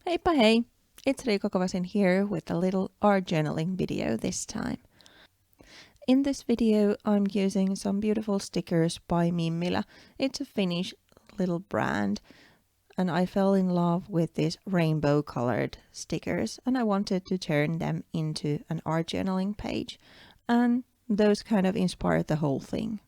Heippa hei! It's Riikka Kovasin here with a little art journaling video this time. In this video I'm using some beautiful stickers by Mimmilä. It's a Finnish little brand and I fell in love with these rainbow colored stickers and I wanted to turn them into an art journaling page, and those kind of inspired the whole thing.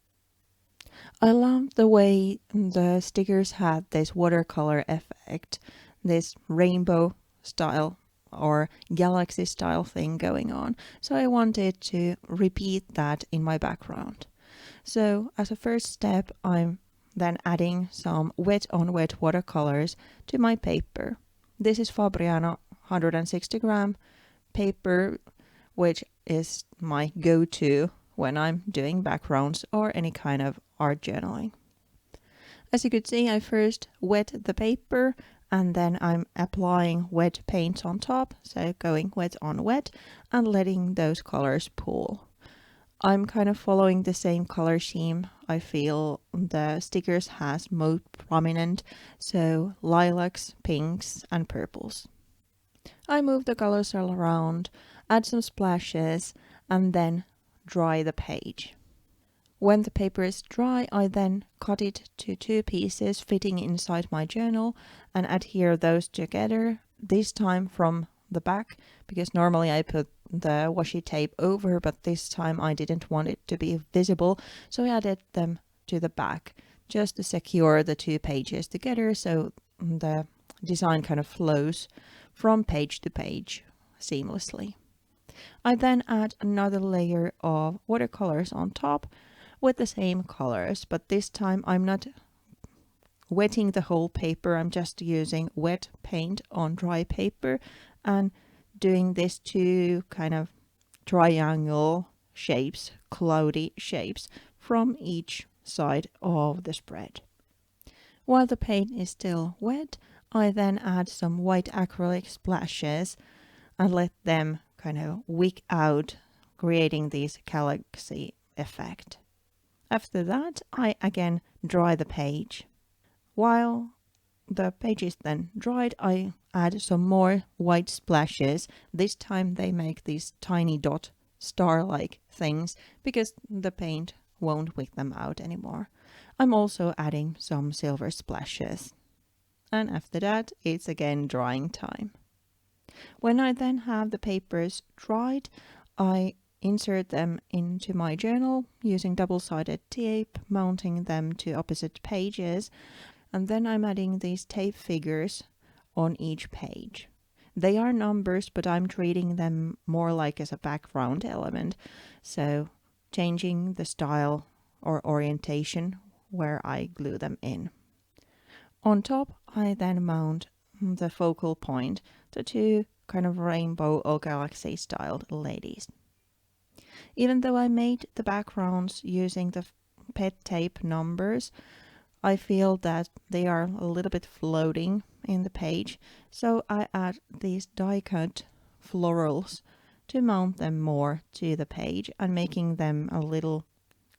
I love the way the stickers had this watercolor effect, this rainbow style or galaxy style thing going on. So I wanted to repeat that in my background. So as a first step, I'm then adding some wet on wet watercolors to my paper. This is Fabriano 160 gram paper, which is my go-to when I'm doing backgrounds or any kind of art journaling. As you could see, I first wet the paper and then I'm applying wet paints on top, so going wet on wet and letting those colors pool. I'm kind of following the same color scheme I feel the stickers has most prominent, so lilacs, pinks and purples. I move the colors all around, add some splashes and then dry the page. When the paper is dry, I then cut it to two pieces fitting inside my journal and adhere those together, this time from the back, because normally I put the washi tape over, but this time I didn't want it to be visible, so I added them to the back just to secure the two pages together so the design kind of flows from page to page seamlessly. I then add another layer of watercolors on top with the same colors, but this time I'm not wetting the whole paper, I'm just using wet paint on dry paper and doing this two kind of triangle shapes, cloudy shapes from each side of the spread. While the paint is still wet, I then add some white acrylic splashes and let them kind of wick out, creating this galaxy effect. After that, I again dry the page. While the page is then dried, I add some more white splashes. This time they make these tiny dot star-like things because the paint won't wick them out anymore. I'm also adding some silver splashes. And after that, it's again drying time. When I then have the papers dried, I insert them into my journal using double-sided tape, mounting them to opposite pages, and then I'm adding these tape figures on each page. They are numbers, but I'm treating them more like as a background element, so changing the style or orientation where I glue them in. On top, I then mount the focal point to two kind of rainbow or galaxy styled ladies. Even though I made the backgrounds using the pet tape numbers, I feel that they are a little bit floating in the page, so I add these die-cut florals to mount them more to the page and making them a little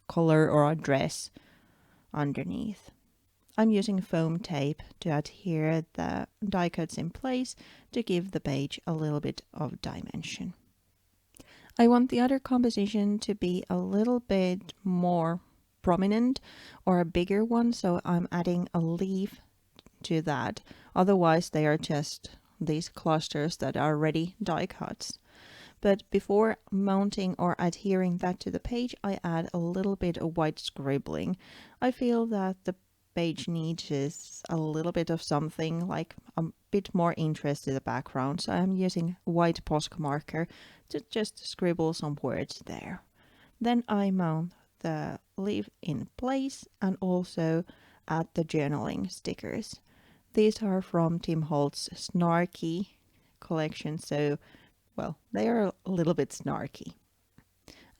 collar or a dress underneath. I'm using foam tape to adhere the die cuts in place to give the page a little bit of dimension. I want the other composition to be a little bit more prominent or a bigger one, so I'm adding a leaf to that. Otherwise they are just these clusters that are ready die cuts. But before mounting or adhering that to the page, I add a little bit of white scribbling. I feel that the page needs a little bit of something, like a bit more interest to the background, so I'm using white Posca marker to just scribble some words there. Then I mount the leaf in place and also add the journaling stickers. These are from Tim Holtz's Snarky collection, so well, they are a little bit snarky.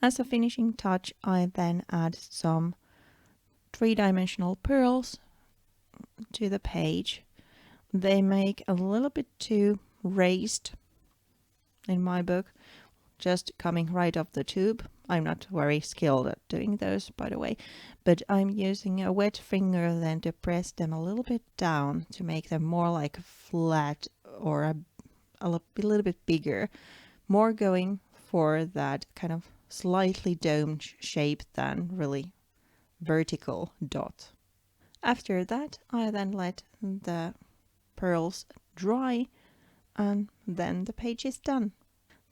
As a finishing touch, I then add some three-dimensional pearls to the page. They make a little bit too raised in my book, just coming right off the tube. I'm not very skilled at doing those, by the way, but I'm using a wet finger then to press them a little bit down to make them more like flat or a little bit bigger, more going for that kind of slightly domed shape than really vertical dot. After that, I then let the pearls dry, and then the page is done.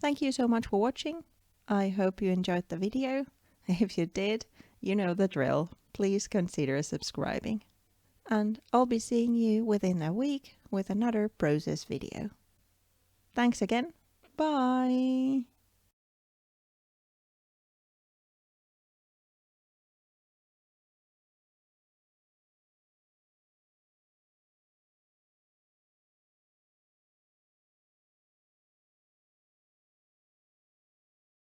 Thank you so much for watching. I hope you enjoyed the video. If you did, you know the drill. Please consider subscribing. And I'll be seeing you within a week with another process video. Thanks again. Bye!